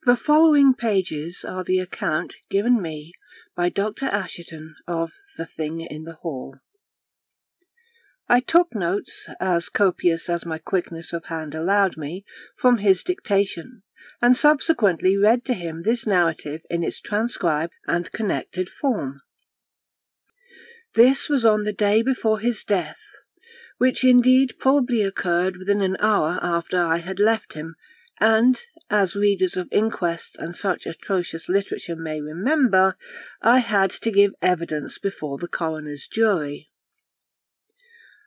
The following pages are the account given me by Dr. Asherton of the thing in the hall. I took notes, as copious as my quickness of hand allowed me, from his dictation, and subsequently read to him this narrative in its transcribed and connected form. This was on the day before his death, which indeed probably occurred within an hour after I had left him, and, as readers of inquests and such atrocious literature may remember, I had to give evidence before the coroner's jury.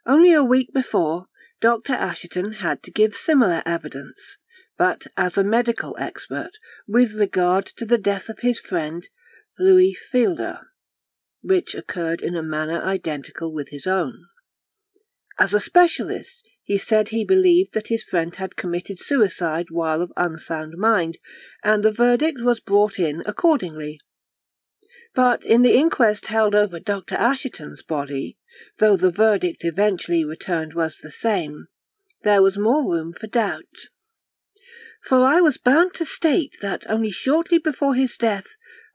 Only a week before, Dr. Asherton had to give similar evidence, but as a medical expert, with regard to the death of his friend, Louis Fielder, which occurred in a manner identical with his own. As a specialist, he said he believed that his friend had committed suicide while of unsound mind, and the verdict was brought in accordingly. But in the inquest held over Dr. Asherton's body, though the verdict eventually returned was the same, there was more room for doubt. For I was bound to state that only shortly before his death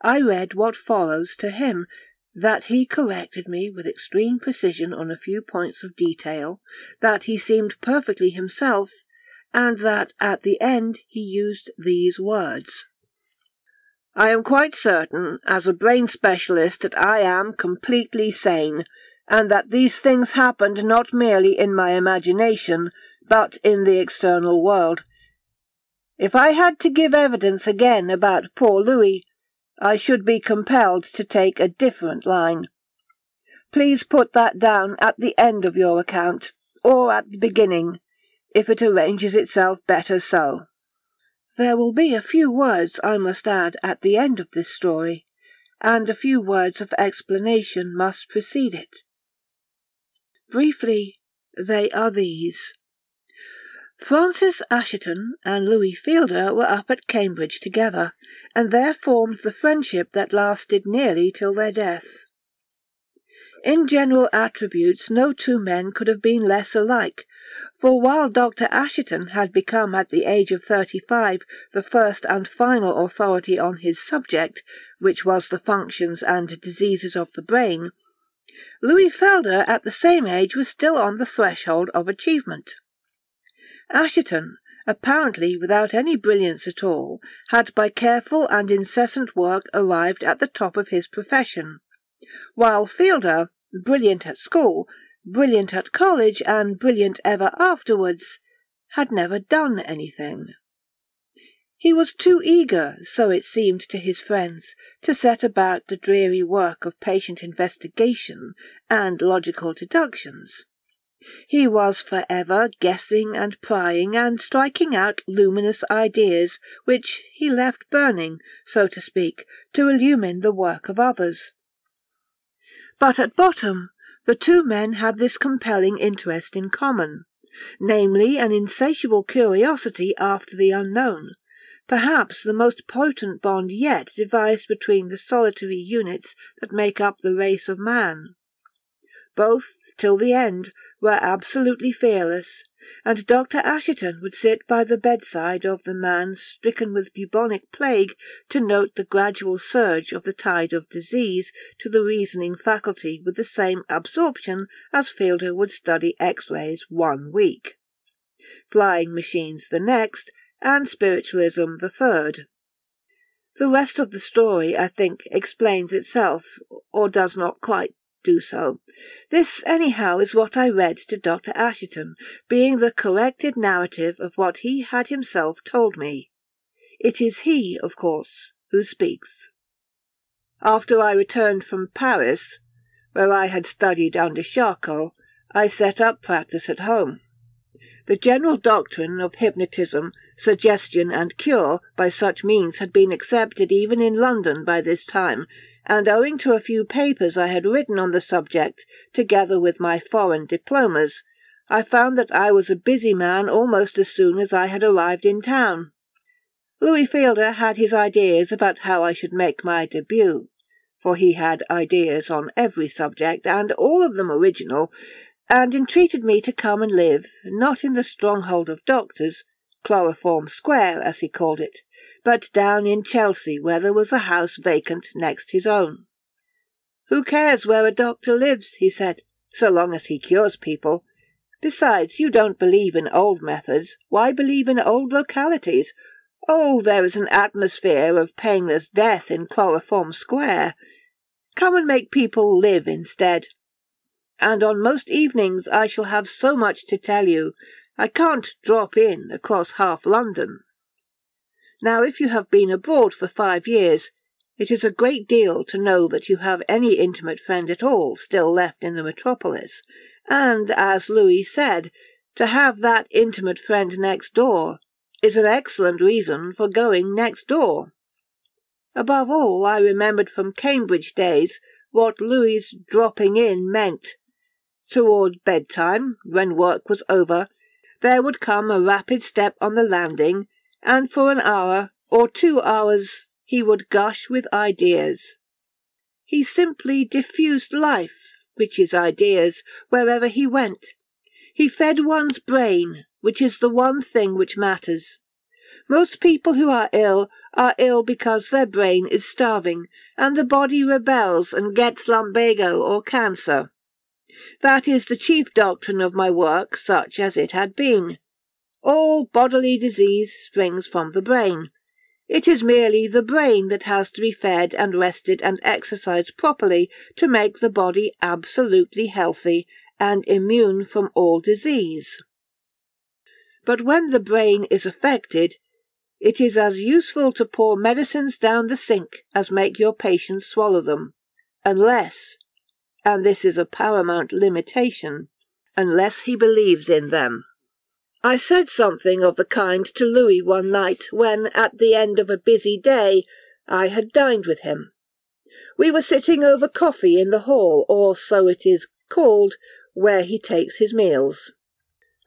I read what follows to him, that he corrected me with extreme precision on a few points of detail, that he seemed perfectly himself, and that at the end he used these words: "I am quite certain, as a brain specialist, that I am completely sane, and that these things happened not merely in my imagination, but in the external world. If I had to give evidence again about poor Louis, I should be compelled to take a different line. Please put that down at the end of your account, or at the beginning, if it arranges itself better so." There will be a few words I must add at the end of this story, and a few words of explanation must precede it. Briefly, they are these. Francis Asherton and Louis Fielder were up at Cambridge together, and there formed the friendship that lasted nearly till their death. In general attributes no two men could have been less alike, for while Dr. Asherton had become at the age of 35 the first and final authority on his subject, which was the functions and diseases of the brain, Louis Fielder at the same age was still on the threshold of achievement. Asherton, apparently without any brilliance at all, had by careful and incessant work arrived at the top of his profession, while Fielder, brilliant at school, brilliant at college, and brilliant ever afterwards, had never done anything. He was too eager, so it seemed to his friends, to set about the dreary work of patient investigation and logical deductions. He was for ever guessing and prying and striking out luminous ideas, which he left burning, so to speak, to illumine the work of others. But at bottom, the two men had this compelling interest in common, namely an insatiable curiosity after the unknown, perhaps the most potent bond yet devised between the solitary units that make up the race of man. Both, till the end, were absolutely fearless, and Dr. Asherton would sit by the bedside of the man stricken with bubonic plague to note the gradual surge of the tide of disease to the reasoning faculty with the same absorption as Fielder would study X-rays 1 week, flying machines the next, and spiritualism the third. The rest of the story, I think, explains itself, or does not quite do so. This, anyhow, is what I read to Dr. Asherton, being the corrected narrative of what he had himself told me. It is he, of course, who speaks. After I returned from Paris, where I had studied under Charcot, I set up practice at home. The general doctrine of hypnotism, suggestion, and cure by such means had been accepted even in London by this time, and owing to a few papers I had written on the subject, together with my foreign diplomas, I found that I was a busy man almost as soon as I had arrived in town. Louis Fielder had his ideas about how I should make my debut, for he had ideas on every subject, and all of them original, and entreated me to come and live, not in the stronghold of doctors, Chloroform Square, as he called it, but down in Chelsea, where there was a house vacant next his own. "Who cares where a doctor lives," he said, "so long as he cures people? Besides, you don't believe in old methods. Why believe in old localities? Oh, there is an atmosphere of painless death in Chloroform Square. Come and make people live instead. And on most evenings I shall have so much to tell you. I can't drop in across half London. Now, if you have been abroad for 5 years, it is a great deal to know that you have any intimate friend at all still left in the metropolis, and, as Louis said, to have that intimate friend next door is an excellent reason for going next door. Above all, I remembered from Cambridge days what Louis's dropping in meant. Toward bedtime, when work was over, there would come a rapid step on the landing, and for an hour or 2 hours he would gush with ideas. He simply diffused life, which is ideas, wherever he went. He fed one's brain, which is the one thing which matters. Most people who are ill because their brain is starving, and the body rebels and gets lumbago or cancer. That is the chief doctrine of my work, such as it had been. All bodily disease springs from the brain. It is merely the brain that has to be fed and rested and exercised properly to make the body absolutely healthy and immune from all disease. But when the brain is affected, it is as useful to pour medicines down the sink as make your patient swallow them, unless, and this is a paramount limitation, unless he believes in them. I said something of the kind to Louis one night when, at the end of a busy day, I had dined with him. We were sitting over coffee in the hall, or so it is called, where he takes his meals.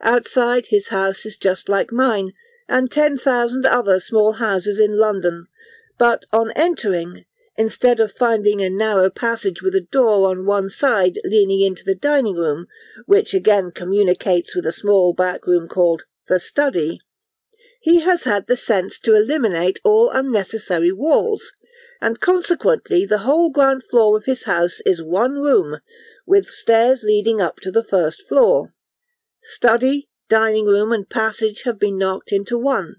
Outside, his house is just like mine, and 10,000 other small houses in London, but on entering, instead of finding a narrow passage with a door on one side leaning into the dining-room, which again communicates with a small back room called the study, he has had the sense to eliminate all unnecessary walls, and consequently the whole ground floor of his house is one room, with stairs leading up to the first floor. Study, dining-room and passage have been knocked into one.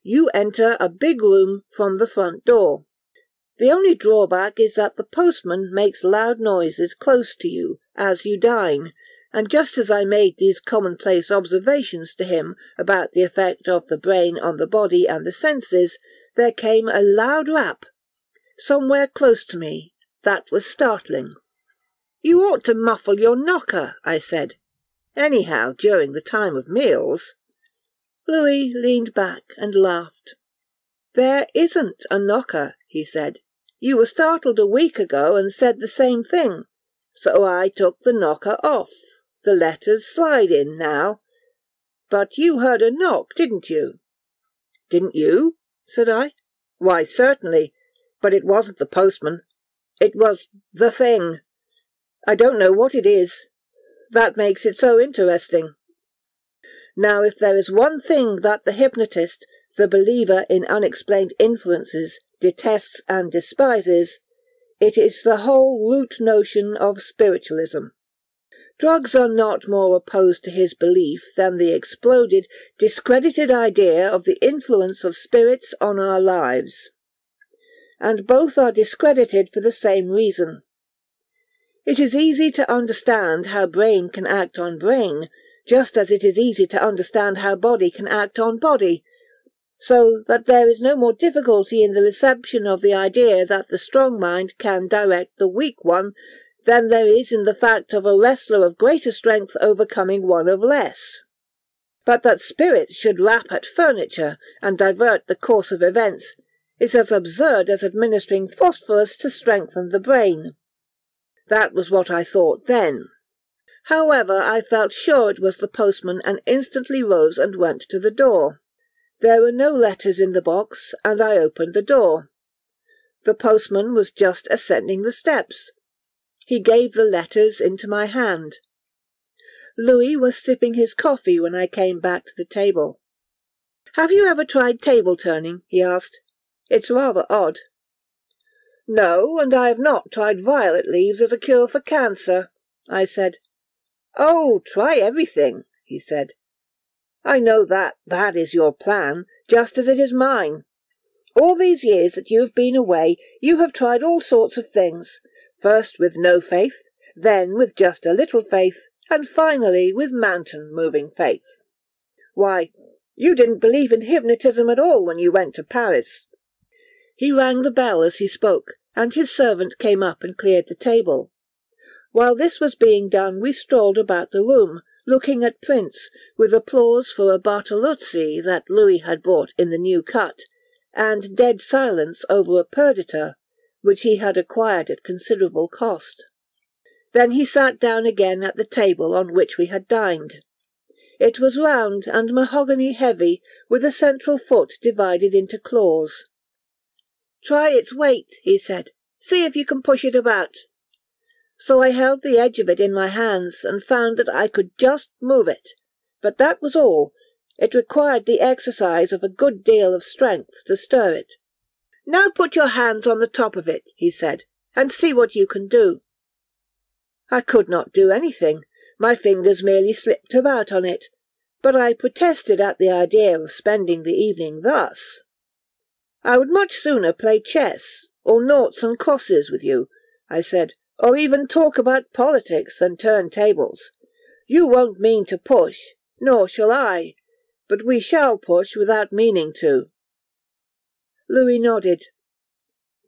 You enter a big room from the front door. The only drawback is that the postman makes loud noises close to you as you dine, and just as I made these commonplace observations to him about the effect of the brain on the body and the senses, there came a loud rap, somewhere close to me. That was startling. "You ought to muffle your knocker," I said. "Anyhow, during the time of meals." Louis leaned back and laughed. "There isn't a knocker," he said. "You were startled a week ago and said the same thing, so I took the knocker off. The letters slide in now. But you heard a knock, didn't you?" "Didn't you?" said I. "Why, certainly, but it wasn't the postman. It was the thing. I don't know what it is. That makes it so interesting. Now, if there is one thing that the hypnotist, the believer in unexplained influences, detests and despises, it is the whole root notion of spiritualism. Drugs are not more opposed to his belief than the exploded, discredited idea of the influence of spirits on our lives. And both are discredited for the same reason. It is easy to understand how brain can act on brain, just as it is easy to understand how body can act on body, so that there is no more difficulty in the reception of the idea that the strong mind can direct the weak one than there is in the fact of a wrestler of greater strength overcoming one of less. But that spirits should rap at furniture and divert the course of events is as absurd as administering phosphorus to strengthen the brain. That was what I thought then. However, I felt sure it was the postman and instantly rose and went to the door. There were no letters in the box, and I opened the door. The postman was just ascending the steps. He gave the letters into my hand. Louis was sipping his coffee when I came back to the table. "Have you ever tried table-turning?" he asked. It's rather odd." "No, and I have not tried violet leaves as a cure for cancer," I said. "Oh, try everything," he said. "I know that is your plan, just as it is mine. All these years that you have been away, you have tried all sorts of things, first with no faith, then with just a little faith, and finally with mountain-moving faith. Why, you didn't believe in hypnotism at all when you went to Paris." He rang the bell as he spoke, and his servant came up and cleared the table. While this was being done, we strolled about the room, looking at prints, with applause for a Bartolozzi that Louis had bought in the new cut, and dead silence over a Perdita, which he had acquired at considerable cost. Then he sat down again at the table on which we had dined. It was round and mahogany heavy, with a central foot divided into claws. "Try its weight," he said. "See if you can push it about." So I held the edge of it in my hands, and found that I could just move it. But that was all. It required the exercise of a good deal of strength to stir it. "Now put your hands on the top of it," he said, "and see what you can do." I could not do anything. My fingers merely slipped about on it, but I protested at the idea of spending the evening thus. "I would much sooner play chess, or noughts and crosses with you," I said, "or even talk about politics than turn tables. You won't mean to push, nor shall I, but we shall push without meaning to." Louis nodded.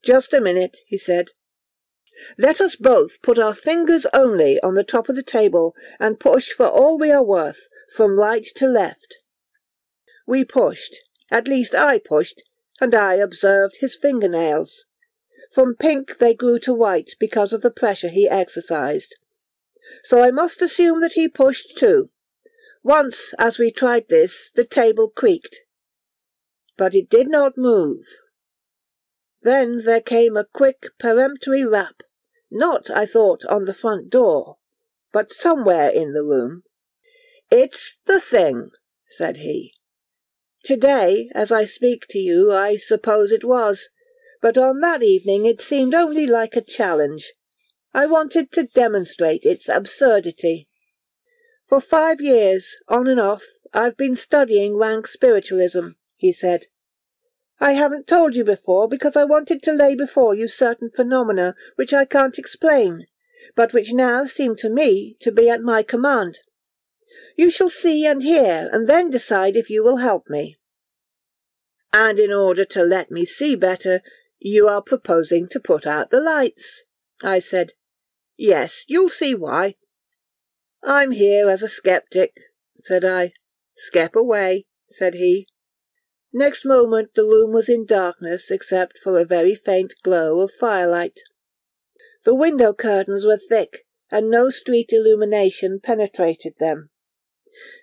"Just a minute," he said. "Let us both put our fingers only on the top of the table and push for all we are worth, from right to left." We pushed, at least I pushed, and I observed his fingernails. From pink they grew to white because of the pressure he exercised. So I must assume that he pushed too. Once, as we tried this, the table creaked. But it did not move. Then there came a quick, peremptory rap, not, I thought, on the front door, but somewhere in the room. "It's the thing," said he. "Today, as I speak to you, I suppose it was, but on that evening it seemed only like a challenge. I wanted to demonstrate its absurdity. For 5 years, on and off, I've been studying rank spiritualism," he said. "I haven't told you before because I wanted to lay before you certain phenomena which I can't explain, but which now seem to me to be at my command. You shall see and hear, and then decide if you will help me." "And in order to let me see better, you are proposing to put out the lights," I said. "Yes, you'll see why." "I'm here as a skeptic," said I. "Skep away," said he. Next moment the room was in darkness except for a very faint glow of firelight. The window curtains were thick, and no street illumination penetrated them,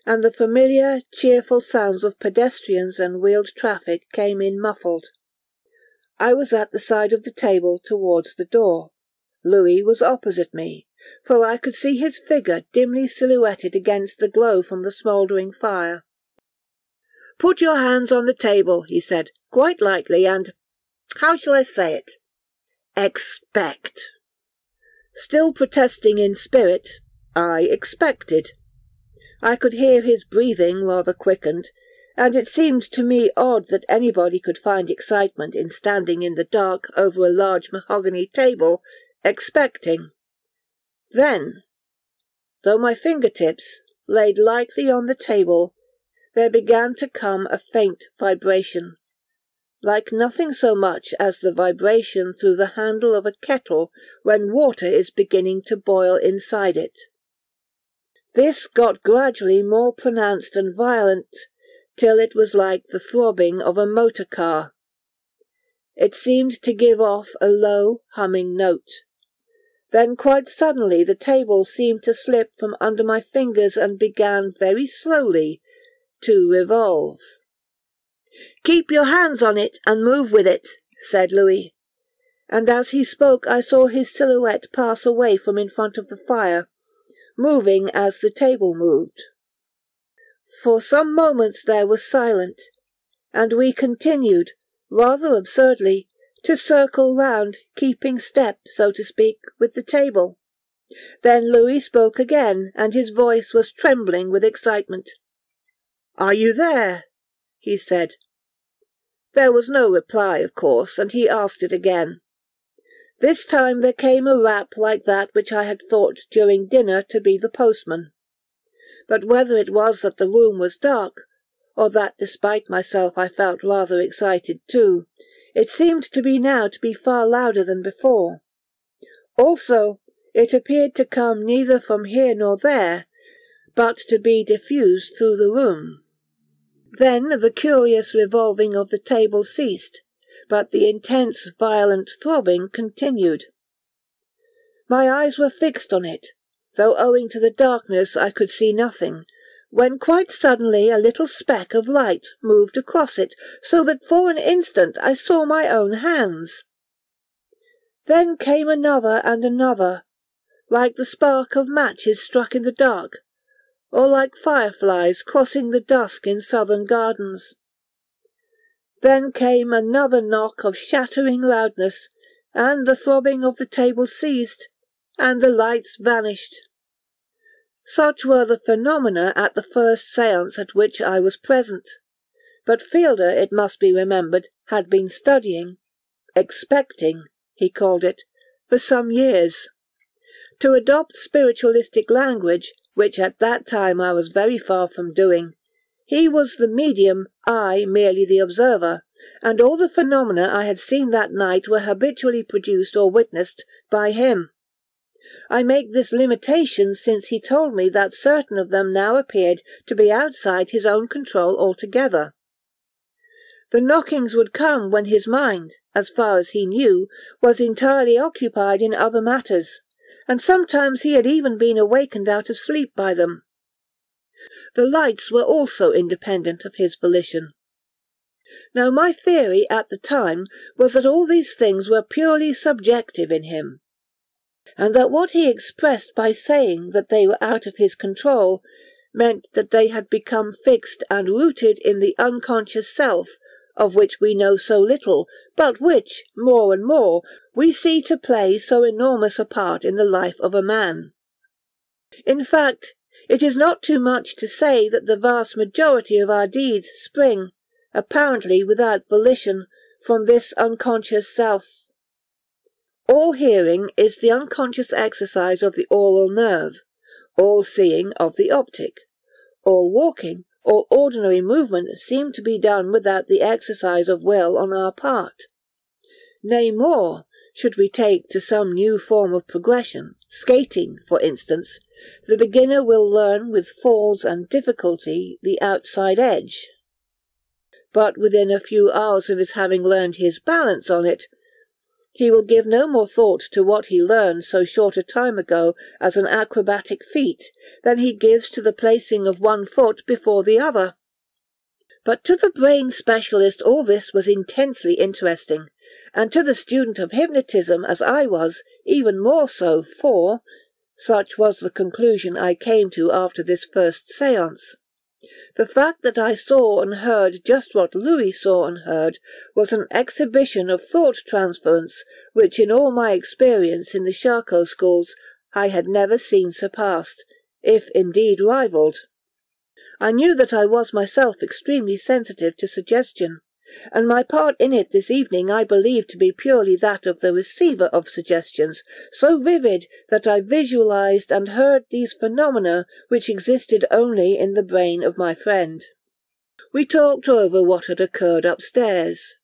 and the familiar, cheerful sounds of pedestrians and wheeled traffic came in muffled. I was at the side of the table towards the door. Louis was opposite me, for I could see his figure dimly silhouetted against the glow from the smouldering fire. "Put your hands on the table," he said, "quite lightly, and how shall I say it? Expect." Still protesting in spirit, I expected. I could hear his breathing rather quickened, and it seemed to me odd that anybody could find excitement in standing in the dark over a large mahogany table, expecting. Then, though my fingertips laid lightly on the table, there began to come a faint vibration, like nothing so much as the vibration through the handle of a kettle when water is beginning to boil inside it. This got gradually more pronounced and violent, till it was like the throbbing of a motor car. It seemed to give off a low, humming note. Then quite suddenly the table seemed to slip from under my fingers and began very slowly to revolve. "Keep your hands on it and move with it," said Louis, and as he spoke I saw his silhouette pass away from in front of the fire, moving as the table moved. For some moments there was silence, and we continued, rather absurdly, to circle round, keeping step, so to speak, with the table. Then Louis spoke again, and his voice was trembling with excitement. "Are you there?" he said. There was no reply, of course, and he asked it again. This time there came a rap like that which I had thought during dinner to be the postman. But whether it was that the room was dark, or that despite myself I felt rather excited too, it seemed to me now to be far louder than before. Also, it appeared to come neither from here nor there, but to be diffused through the room. Then the curious revolving of the table ceased, but the intense, violent throbbing continued. My eyes were fixed on it, though owing to the darkness I could see nothing, when quite suddenly a little speck of light moved across it, so that for an instant I saw my own hands. Then came another and another, like the spark of matches struck in the dark, or like fireflies crossing the dusk in southern gardens. Then came another knock of shattering loudness, and the throbbing of the table ceased, and the lights vanished. Such were the phenomena at the first séance at which I was present. But Fielder, it must be remembered, had been studying, expecting, he called it, for some years. To adopt spiritualistic language, which at that time I was very far from doing, he was the medium, I merely the observer, and all the phenomena I had seen that night were habitually produced or witnessed by him. I make this limitation since he told me that certain of them now appeared to be outside his own control altogether. The knockings would come when his mind, as far as he knew, was entirely occupied in other matters, and sometimes he had even been awakened out of sleep by them. The lights were also independent of his volition. Now my theory at the time was that all these things were purely subjective in him, and that what he expressed by saying that they were out of his control meant that they had become fixed and rooted in the unconscious self, of which we know so little, but which, more and more, we see to play so enormous a part in the life of a man. In fact, it is not too much to say that the vast majority of our deeds spring, apparently without volition, from this unconscious self. All hearing is the unconscious exercise of the aural nerve, all seeing of the optic, all walking, all ordinary movement seem to be done without the exercise of will on our part. Nay more, should we take to some new form of progression, skating, for instance, the beginner will learn with falls and difficulty the outside edge. But within a few hours of his having learned his balance on it, he will give no more thought to what he learned so short a time ago as an acrobatic feat than he gives to the placing of one foot before the other. But to the brain specialist all this was intensely interesting, and to the student of hypnotism, as I was, even more so, for, such was the conclusion I came to after this first séance, the fact that I saw and heard just what Louis saw and heard was an exhibition of thought transference which in all my experience in the Charcot schools I had never seen surpassed, if indeed rivalled. I knew that I was myself extremely sensitive to suggestion, and my part in it this evening I believed to be purely that of the receiver of suggestions, so vivid that I visualized and heard these phenomena which existed only in the brain of my friend. We talked over what had occurred upstairs.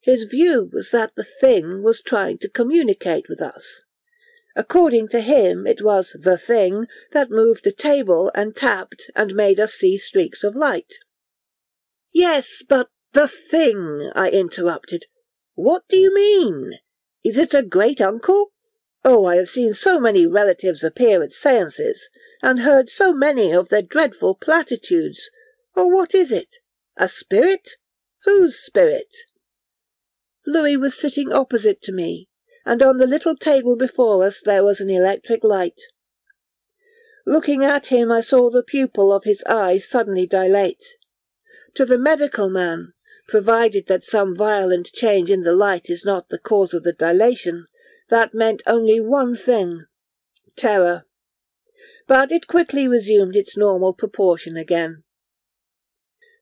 His view was that the thing was trying to communicate with us. According to him, it was the thing that moved the table and tapped and made us see streaks of light. Yes, but the thing, I interrupted. What do you mean? Is it a great-uncle? Oh, I have seen so many relatives appear at séances, and heard so many of their dreadful platitudes. Or what is it? A spirit? Whose spirit? Louis was sitting opposite to me, and on the little table before us there was an electric light. Looking at him, I saw the pupil of his eye suddenly dilate. To the medical man, provided that some violent change in the light is not the cause of the dilation, that meant only one thing: terror. But it quickly resumed its normal proportion again.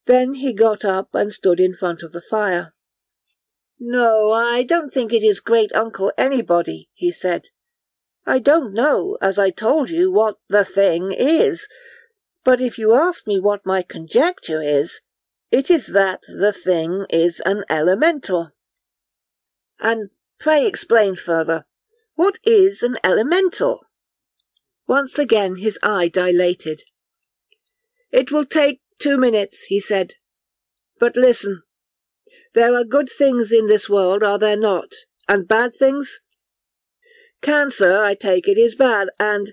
Then he got up and stood in front of the fire. "No, I don't think it is great-uncle anybody," he said. "I don't know, as I told you, what the thing is, but if you ask me what my conjecture is, it is that the thing is an elemental." "And pray explain further. What is an elemental?" Once again his eye dilated. "It will take 2 minutes," he said. "But listen. There are good things in this world, are there not? And bad things? Cancer, I take it, is bad, and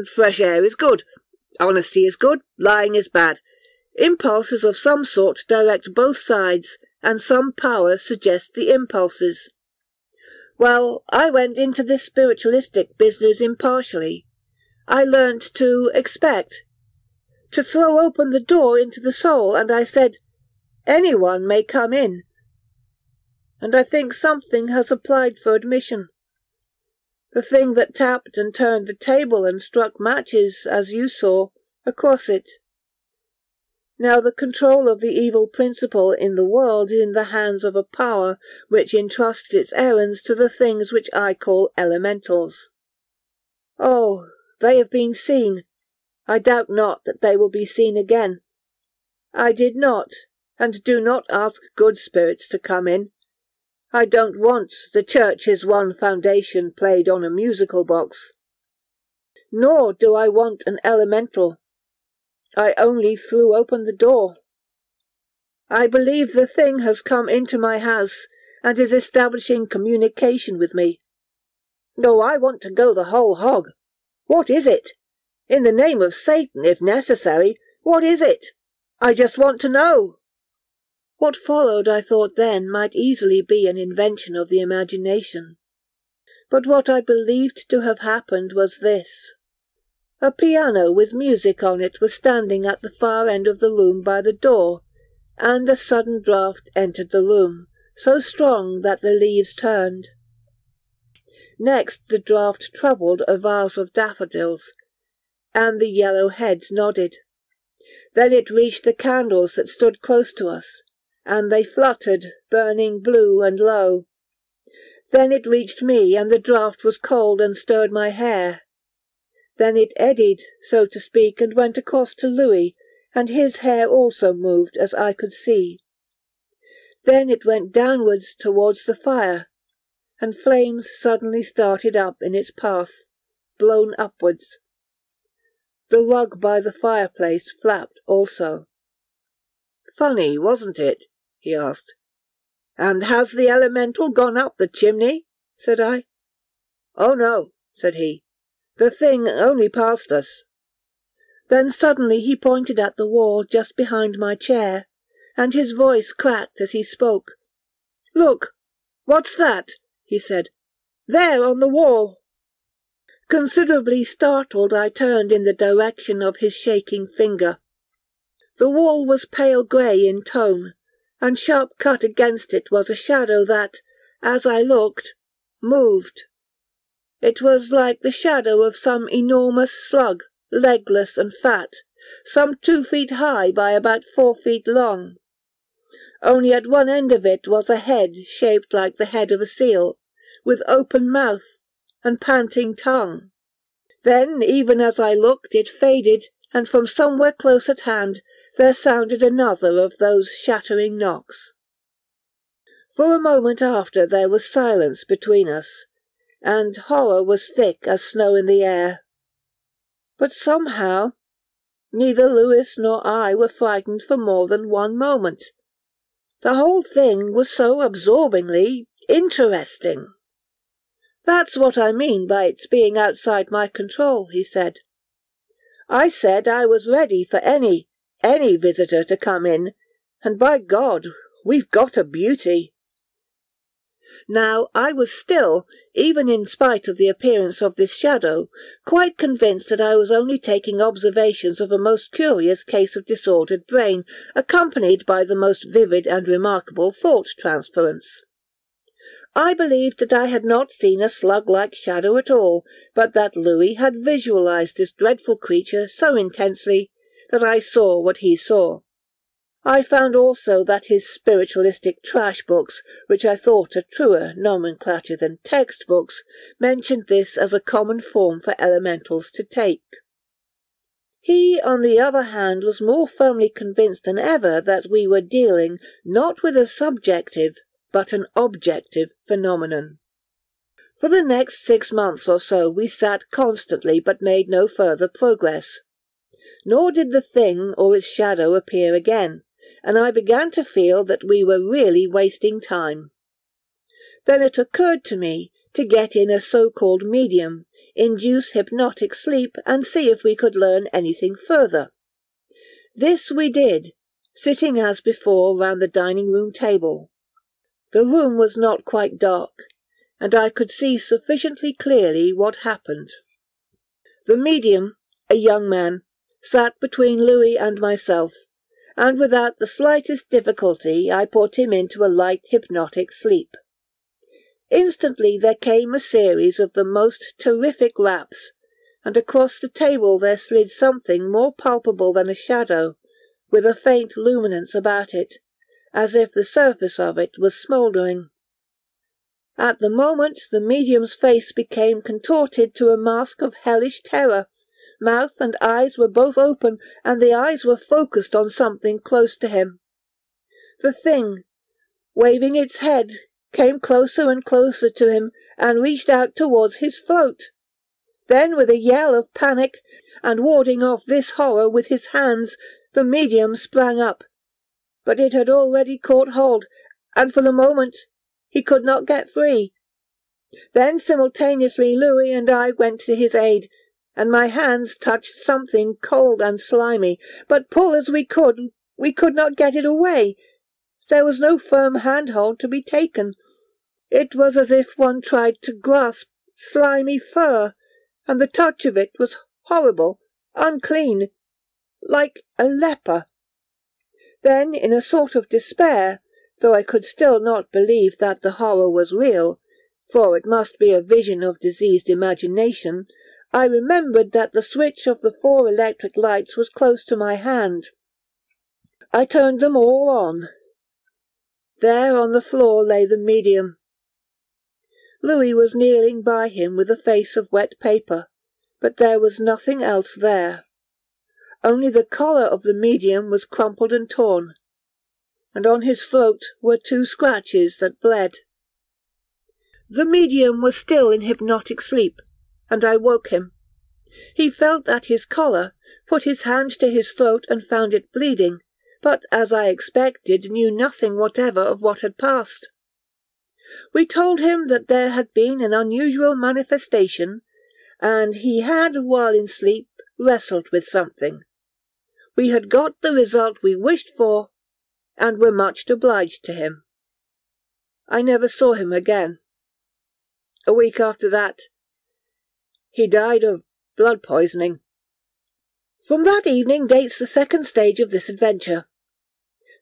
fresh air is good. Honesty is good, lying is bad. Impulses of some sort direct both sides, and some power suggests the impulses. Well, I went into this spiritualistic business impartially. I learnt to expect, to throw open the door into the soul, and I said, 'Anyone may come in.' And I think something has applied for admission. The thing that tapped and turned the table and struck matches, as you saw, across it. Now the control of the evil principle in the world is in the hands of a power which entrusts its errands to the things which I call elementals. Oh, they have been seen. I doubt not that they will be seen again. I did not, and do not ask good spirits to come in. I don't want the church's one foundation played on a musical box. Nor do I want an elemental. I only threw open the door. I believe the thing has come into my house and is establishing communication with me. Oh, I want to go the whole hog. What is it? In the name of Satan, if necessary, what is it? I just want to know." What followed, I thought then, might easily be an invention of the imagination. But what I believed to have happened was this. A piano with music on it was standing at the far end of the room by the door, and a sudden draught entered the room, so strong that the leaves turned. Next the draught troubled a vase of daffodils, and the yellow heads nodded. Then it reached the candles that stood close to us, and they fluttered, burning blue and low. Then it reached me, and the draught was cold and stirred my hair. Then it eddied, so to speak, and went across to Louis, and his hair also moved, as I could see. Then it went downwards towards the fire, and flames suddenly started up in its path, blown upwards. The rug by the fireplace flapped also. "Funny, wasn't it?" he asked. "And has the elemental gone up the chimney?" said I. "Oh, no," said he. "The thing only passed us." Then suddenly he pointed at the wall just behind my chair, and his voice cracked as he spoke. "Look! What's that?" he said. "There on the wall." Considerably startled, I turned in the direction of his shaking finger. The wall was pale grey in tone, and sharp cut against it was a shadow that, as I looked, moved. It was like the shadow of some enormous slug, legless and fat, some 2 feet high by about 4 feet long. Only at one end of it was a head shaped like the head of a seal, with open mouth and panting tongue. Then, even as I looked, it faded, and from somewhere close at hand there sounded another of those shattering knocks. For a moment after there was silence between us, and horror was thick as snow in the air. But somehow neither Louis nor I were frightened for more than 1 moment. The whole thing was so absorbingly interesting. "That's what I mean by its being outside my control," he said. "I said I was ready for any visitor to come in, and by God, we've got a beauty." Now I was still, even in spite of the appearance of this shadow, quite convinced that I was only taking observations of a most curious case of disordered brain, accompanied by the most vivid and remarkable thought transference. I believed that I had not seen a slug-like shadow at all, but that Louis had visualized this dreadful creature so intensely that I saw what he saw. I found also that his spiritualistic trash books, which I thought a truer nomenclature than textbooks, mentioned this as a common form for elementals to take. He, on the other hand, was more firmly convinced than ever that we were dealing not with a subjective, but an objective phenomenon. For the next 6 months or so we sat constantly but made no further progress. Nor did the thing or its shadow appear again, and I began to feel that we were really wasting time. Then it occurred to me to get in a so-called medium, induce hypnotic sleep, and see if we could learn anything further. This we did, sitting as before round the dining-room table. The room was not quite dark, and I could see sufficiently clearly what happened. The medium, a young man, sat between Louis and myself, and without the slightest difficulty I put him into a light hypnotic sleep. Instantly there came a series of the most terrific raps, and across the table there slid something more palpable than a shadow, with a faint luminance about it, as if the surface of it was smouldering. At the moment the medium's face became contorted to a mask of hellish terror. Mouth and eyes were both open, and the eyes were focused on something close to him. The thing, waving its head, came closer and closer to him, and reached out towards his throat. Then, with a yell of panic, and warding off this horror with his hands, the medium sprang up. But it had already caught hold, and for the moment he could not get free. Then simultaneously Louis and I went to his aid, and my hands touched something cold and slimy, but pull as we could not get it away. There was no firm handhold to be taken. It was as if one tried to grasp slimy fur, and the touch of it was horrible, unclean, like a leper. Then, in a sort of despair, though I could still not believe that the horror was real, for it must be a vision of diseased imagination, I remembered that the switch of the 4 electric lights was close to my hand. I turned them all on. There on the floor lay the medium. Louis was kneeling by him with a face of wet paper, but there was nothing else there. Only the collar of the medium was crumpled and torn, and on his throat were 2 scratches that bled. The medium was still in hypnotic sleep, and I woke him. He felt at his collar, put his hand to his throat and found it bleeding, but, as I expected, knew nothing whatever of what had passed. We told him that there had been an unusual manifestation, and he had, while in sleep, wrestled with something. We had got the result we wished for, and were much obliged to him. I never saw him again. A week after that, he died of blood poisoning. From that evening dates the second stage of this adventure.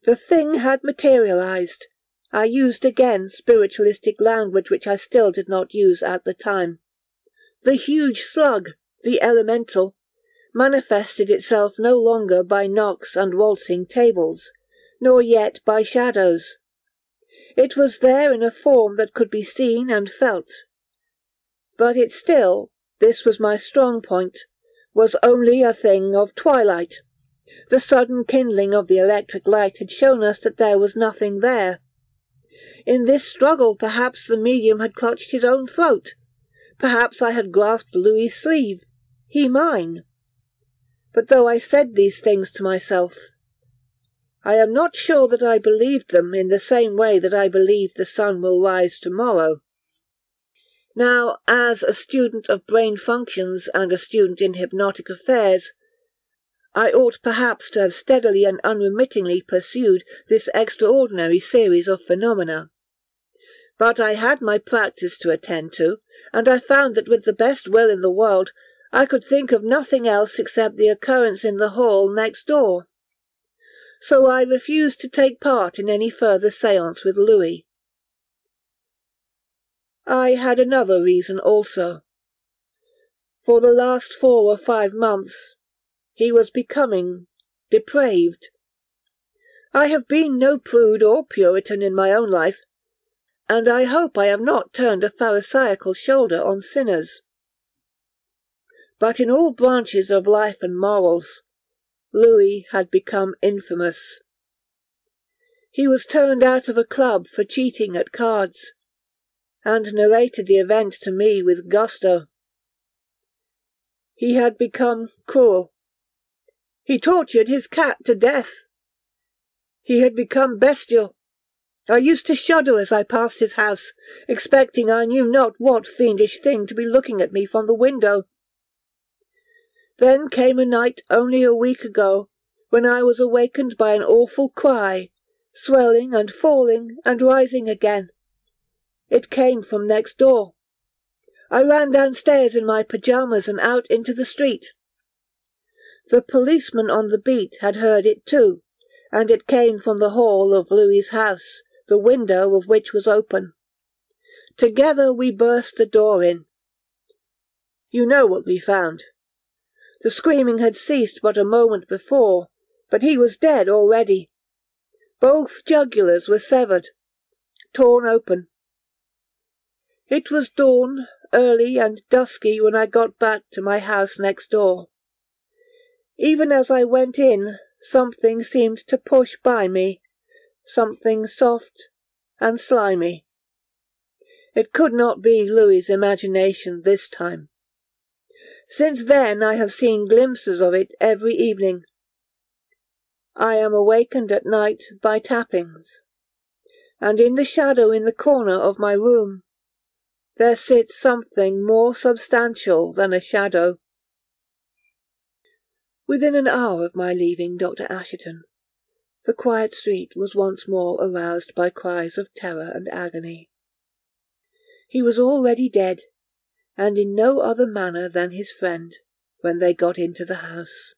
The thing had materialized. I used again spiritualistic language which I still did not use at the time. The huge slug, the elemental, manifested itself no longer by knocks and waltzing tables, nor yet by shadows. It was there in a form that could be seen and felt. But it still, this was my strong point, was only a thing of twilight. The sudden kindling of the electric light had shown us that there was nothing there. In this struggle perhaps the medium had clutched his own throat. Perhaps I had grasped Louis's sleeve, he mine. But though I said these things to myself, I am not sure that I believed them in the same way that I believe the sun will rise tomorrow. Now, as a student of brain functions and a student in hypnotic affairs, I ought perhaps to have steadily and unremittingly pursued this extraordinary series of phenomena. But I had my practice to attend to, and I found that with the best will in the world I could think of nothing else except the occurrence in the hall next door. So I refused to take part in any further séance with Louis. I had another reason also. For the last 4 or 5 months he was becoming depraved. I have been no prude or Puritan in my own life, and I hope I have not turned a pharisaical shoulder on sinners. But in all branches of life and morals, Louis had become infamous. He was turned out of a club for cheating at cards, and narrated the event to me with gusto. He had become cruel. He tortured his cat to death. He had become bestial. I used to shudder as I passed his house, expecting I knew not what fiendish thing to be looking at me from the window. Then came a night only a week ago, when I was awakened by an awful cry, swelling and falling and rising again. It came from next door. I ran downstairs in my pyjamas and out into the street. The policeman on the beat had heard it too, and it came from the hall of Louis's house, the window of which was open. Together we burst the door in. You know what we found. The screaming had ceased but a moment before, but he was dead already. Both jugulars were severed, torn open. It was dawn, early and dusky, when I got back to my house next door. Even as I went in, something seemed to push by me, something soft and slimy. It could not be Louis's imagination this time. Since then I have seen glimpses of it every evening. I am awakened at night by tappings, and in the shadow in the corner of my room there sits something more substantial than a shadow. Within an hour of my leaving Dr. Asherton, the quiet street was once more aroused by cries of terror and agony. He was already dead, and in no other manner than his friend, when they got into the house.